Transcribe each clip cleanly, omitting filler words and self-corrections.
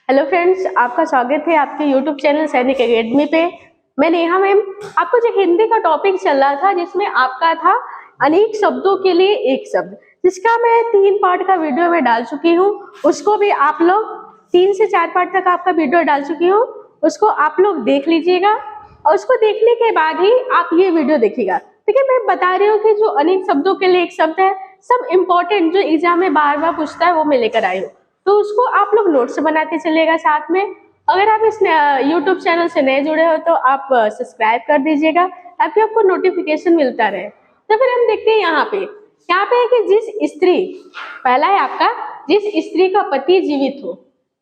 Hello friends, आपका स्वागत है आपके यूट्यूब चैनल सैनिक एकेडमी पे। मैं नेहा मैम। आपको जो हिंदी का टॉपिक चल रहा था जिसमें आपका था अनेक शब्दों के लिए एक शब्द, जिसका मैं 3 पार्ट का वीडियो में डाल चुकी हूँ। उसको भी आप लोग 3 से 4 पार्ट तक आपका वीडियो डाल चुकी हूँ, उसको आप लोग देख लीजिएगा और उसको देखने के बाद ही आप ये वीडियो देखिएगा। ठीक है, मैं बता रही हूँ कि जो अनेक शब्दों के लिए एक शब्द है, सब इम्पोर्टेंट जो एग्जाम में बार बार पूछता है वो मैं लेकर आई हूँ, तो उसको आप लोग नोट्स बनाते चलिएगा साथ में। अगर आप इस यूट्यूब चैनल से नए जुड़े हो तो आप सब्सक्राइब कर दीजिएगा ताकि आपको नोटिफिकेशन मिलता रहे। तो फिर हम देखते हैं यहाँ पे है कि जिस स्त्री, पहला है आपका, जिस स्त्री का पति जीवित हो,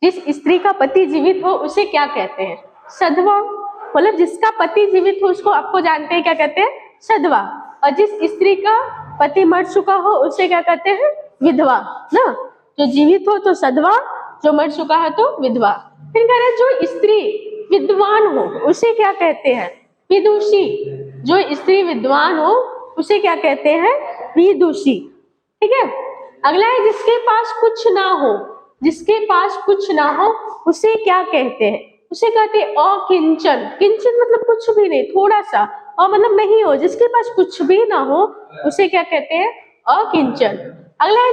जिस स्त्री का पति जीवित हो उसे क्या कहते हैं? सधवा। मतलब जिसका पति जीवित हो उसको आपको जानते हैं क्या कहते हैं? सधवा। और जिस स्त्री का पति मर चुका हो उसे क्या कहते हैं? विधवा ना। जो जीवित हो तो सधवा, जो मर चुका है तो विधवा। फिर कह रहे जो स्त्री विद्वान हो उसे क्या कहते हैं? विदुषी। जो स्त्री विद्वान हो उसे क्या कहते हैं? विदुषी। ठीक है। अगला है जिसके पास कुछ ना हो, जिसके पास कुछ ना हो उसे क्या कहते हैं? उसे कहते हैं अकिंचन। किंचन मतलब कुछ भी नहीं, थोड़ा सा, और मतलब नहीं हो, जिसके पास कुछ भी ना हो उसे क्या कहते हैं? अकिंचन। अगला है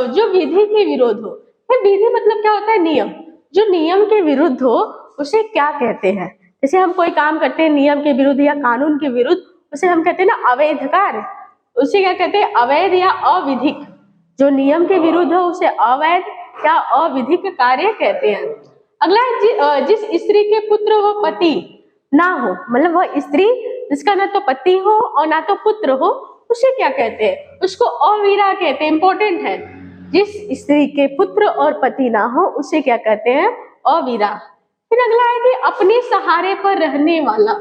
जो विधि के विरोध हो। फिर विधि मतलब क्या होता है? नियम। जो नियम के विरुद्ध हो उसे क्या कहते हैं? जैसे हम कोई काम करते हैं नियम के विरुद्ध या कानून के विरुद्ध, उसे हम कहते हैं ना अवैध कार्य, उसे क्या कहते हैं? अवैध या अविधिक। जो नियम के विरुद्ध हो उसे अवैध या अविधिक कार्य कहते हैं। अगला है जिस स्त्री के पुत्र व पति ना हो, मतलब वह स्त्री जिसका ना तो पति हो और ना तो पुत्र हो उसे क्या कहते हैं? उसको अवीरा कहते हैं। इंपॉर्टेंट है, जिस स्त्री के पुत्र और पति ना हो उसे क्या कहते हैं? अवीरा। फिर अगला है कि अपने सहारे पर रहने वाला।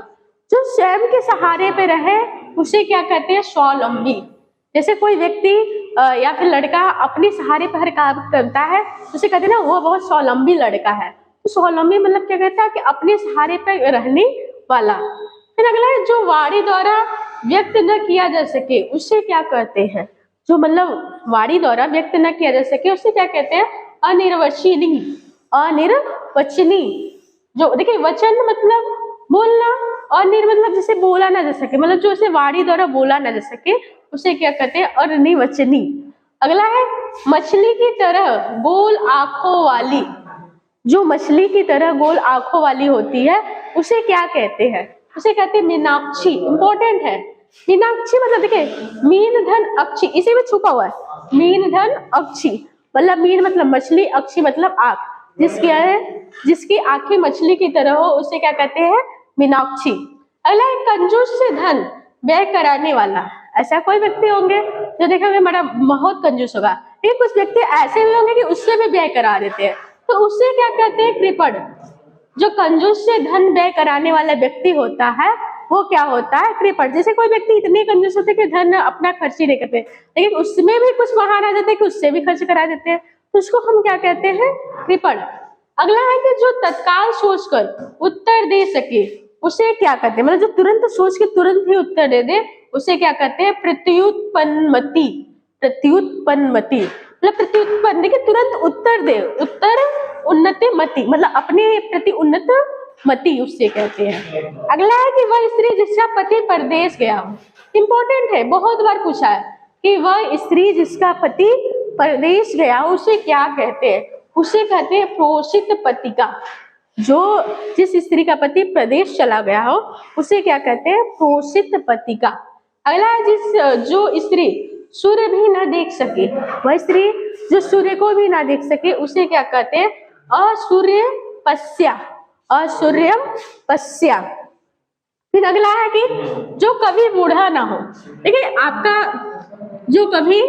जो स्वयं के सहारे पर रहे उसे क्या कहते हैं? स्वावलंबी। जैसे कोई व्यक्ति या फिर लड़का अपने सहारे पर हर काम करता है उसे कहते हैं ना वो बहुत स्वावलंबी लड़का है। तो स्वावलंबी मतलब क्या कहता है? कि अपने सहारे पर रहने वाला। फिर अगला है जो वाणी द्वारा व्यक्त न किया जा सके उसे क्या कहते हैं? जो मतलब वाणी द्वारा व्यक्त न किया जा सके उसे क्या कहते हैं? अनिर्वचनीय। अनिर्वचनीय। जो देखिए वचन मतलब बोलना, और मतलब जैसे बोला ना जा सके, मतलब जो उसे वाणी द्वारा बोला ना जा सके उसे क्या कहते हैं? अनिर्वचनीय। अगला है मछली की तरह गोल आंखों वाली। जो मछली की तरह गोल आंखों वाली होती है उसे क्या कहते हैं? उसे कहते हैं मीनाक्षी। इंपॉर्टेंट है, मीनाक्षी मतलब देखिए मीन धन अक्षी, इसी में छुपा हुआ है मीन धन अक्षी। मतलब मीन मतलब मछली, अक्षी मतलब आंख। जिसकी आंखें मछली की तरह हो उसे क्या कहते हैं? मीनाक्षी। अगला है कंजूस से धन व्यय कराने वाला। ऐसा कोई व्यक्ति होंगे जो देखेंगे बड़ा बहुत कंजूस होगा, लेकिन कुछ व्यक्ति ऐसे भी होंगे कि उससे भी व्यय करा देते हैं, तो उससे क्या कहते हैं? कृपण। जो कंजूस से धन व्यय कराने वाला व्यक्ति होता है वो क्या होता है? कृपण। जैसे कोई व्यक्ति इतने कंजूस होते कि धन अपना खर्च ही नहीं करते, लेकिन उसमें भी कुछ बहाना आ जाता है कि उससे भी खर्च करा देते हैं, तो उसको हम क्या कहते हैं? कृपण। अगला है कि जो तत्काल सोचकर उत्तर दे सके उसे क्या कहते हैं? मतलब जो तुरंत सोच के तुरंत ही उत्तर दे दे उसे क्या कहते हैं? प्रत्युत्पन्नमति। प्रत्युत्पन्नमति मतलब प्रत्युत्पन्न, देखिए तुरंत उत्तर दे, उत्तर उन्नति मति मतलब अपने प्रति उन्नत मति उससे कहते हैं। अगला है कि वह स्त्री जिसका पति परदेश गया हो। इंपॉर्टेंट है, बहुत बार पूछा है कि वह स्त्री जिसका पति परदेश गया हो उसे क्या कहते हैं? उसे कहते हैं प्रोषित पतिका। जिस स्त्री का पति प्रदेश चला गया हो उसे क्या कहते हैं? प्रोषित पतिका। अगला है जो स्त्री सूर्य भी ना देख सके, वह स्त्री जो सूर्य को भी ना देख सके उसे क्या कहते हैं? असूर्य पस्या। असूर्यम पस्या। फिर अगला है कि जो कभी बूढ़ा ना हो। देखिए आपका जो कभी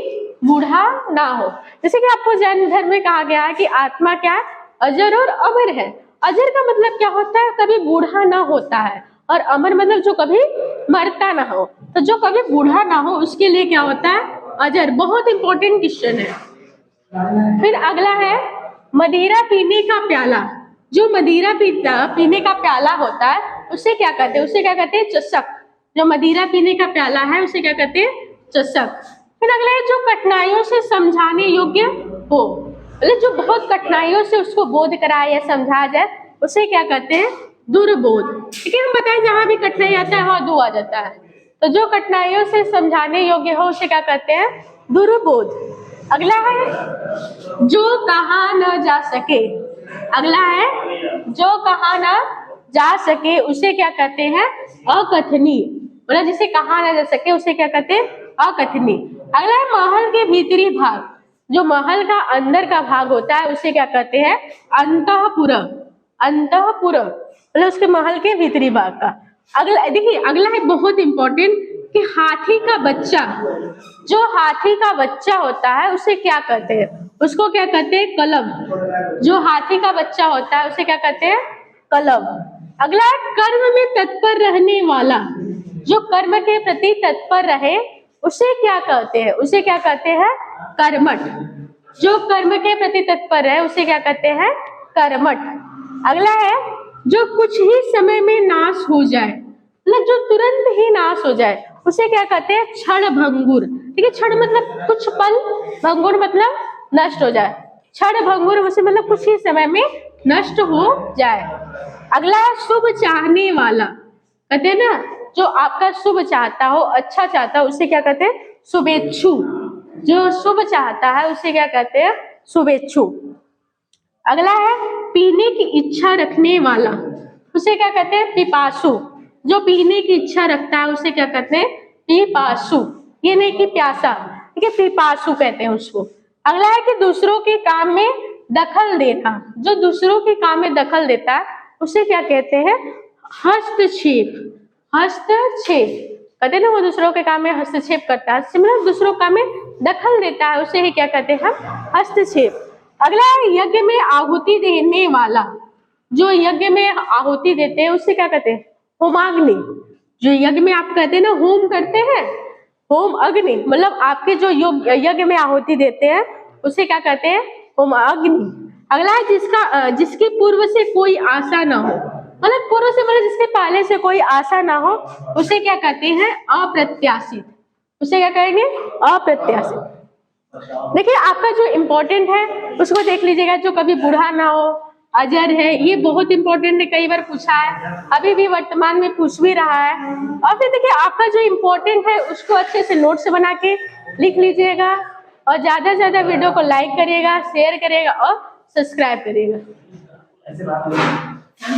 बूढ़ा ना हो, जैसे कि आपको जैन धर्म में कहा गया है कि आत्मा क्या है? अजर और अमर है। अजर का मतलब क्या होता है? कभी बूढ़ा ना होता है, और अमर मतलब जो कभी मरता ना हो। तो जो कभी बूढ़ा ना हो उसके लिए क्या होता है? अजर। बहुत इंपॉर्टेंट क्वेश्चन है। फिर अगला है मदिरा पीने का प्याला। जो मदिरा पीने का प्याला होता है उसे क्या कहते हैं? उसे क्या कहते हैं? चषक। जो मदिरा पीने का प्याला है उसे क्या कहते हैं? चषक। फिर अगला है जो कठिनाइयों से समझाने योग्य हो। मतलब जो बहुत कठिनाइयों से उसको बोध कराया या समझाया जाए उसे क्या कहते हैं, दुर्बोध। ठीक है, हम बताएं जहां भी कठिनाई आता है वहां दो आ जाता है, तो जो कठिनाइयों से समझाने योग्य हो उसे क्या कहते हैं, दुर्बोध। अगला है जो कहा न जा सके। अगला है जो कहा न जा सके उसे क्या कहते हैं, अकथनीय। मतलब जिसे कहा न जा सके उसे क्या कहते हैं, अकथनीय। अगला है महल के भीतरी भाग। जो महल का अंदर का भाग होता है उसे क्या कहते हैं, अंतःपुर। अंतःपुर मतलब उसके महल के भीतरी भाग का। अगला देखिए, अगला है बहुत इंपॉर्टेंट कि हाथी का बच्चा, जो हाथी का बच्चा होता है उसे क्या कहते हैं, उसको क्या कहते हैं, कलब। जो हाथी का बच्चा होता है उसे क्या कहते हैं, कलब। अगला है कर्म में तत्पर रहने वाला। जो कर्म के प्रति तत्पर रहे उसे क्या कहते हैं, उसे क्या कहते हैं, कर्मठ। जो कर्म के प्रति तत्पर है उसे क्या कहते हैं, कर्मठ। अगला है जो कुछ ही समय में नाश हो जाए, मतलब जो तुरंत ही नाश हो जाए उसे क्या कहते हैं, क्षण भंगुर। ठीक है, क्षण मतलब कुछ पल, भंगुर मतलब नष्ट हो जाए। क्षण भंगुर उसे मतलब कुछ ही समय में नष्ट हो जाए। अगला है शुभ चाहने वाला। कहते हैं ना, जो आपका शुभ चाहता हो, अच्छा चाहता हो उसे क्या कहते हैं, शुभेच्छु। जो शुभ चाहता है उसे क्या कहते हैं, शुभेच्छु। अगला है पीने की इच्छा रखने वाला, उसे क्या कहते हैं, पिपासु। जो पीने की इच्छा रखता है उसे क्या कहते हैं, पिपासु। ये नहीं कि प्यासा, ठीक है, पिपासु कहते हैं उसको। अगला है कि दूसरों के काम में दखल देना। जो दूसरों के काम में दखल देता है उसे क्या कहते हैं, हस्तक्षेप। हस्तक्षेप कहते हैं ना, वो दूसरों के काम में हस्तक्षेप करता है, मतलब दूसरों के काम में दखल देता है, उसे ही क्या कहते हैं, हम हस्तक्षेप। अगला है यज्ञ में आहुति देने वाला। जो यज्ञ में आहुति देते हैं उसे क्या कहते हैं, होमाग्नि। जो यज्ञ में आप कहते हैं ना होम करते हैं, होम अग्नि, मतलब आपके जो यज्ञ में आहुति देते हैं उसे क्या कहते हैं, होम अग्नि। अगला है जिसकी पूर्व से कोई आशा ना हो, मतलब पूर्व से मतलब जिसके पहले से कोई आशा ना हो उसे क्या कहते हैं, अप्रत्याशित। उसे क्या कहेंगे, अप्रत्याशित। देखिए आपका जो इम्पोर्टेंट है उसको देख लीजिएगा, जो कभी बूढ़ा ना हो, अजर है, ये बहुत इंपॉर्टेंट है, कई बार पूछा है, अभी भी वर्तमान में पूछ भी रहा है। और फिर देखिए आपका जो इम्पोर्टेंट है उसको अच्छे से नोट्स बना के लिख लीजिएगा, और ज्यादा से ज्यादा वीडियो को लाइक करिएगा, शेयर करिएगा और सब्सक्राइब करिएगा।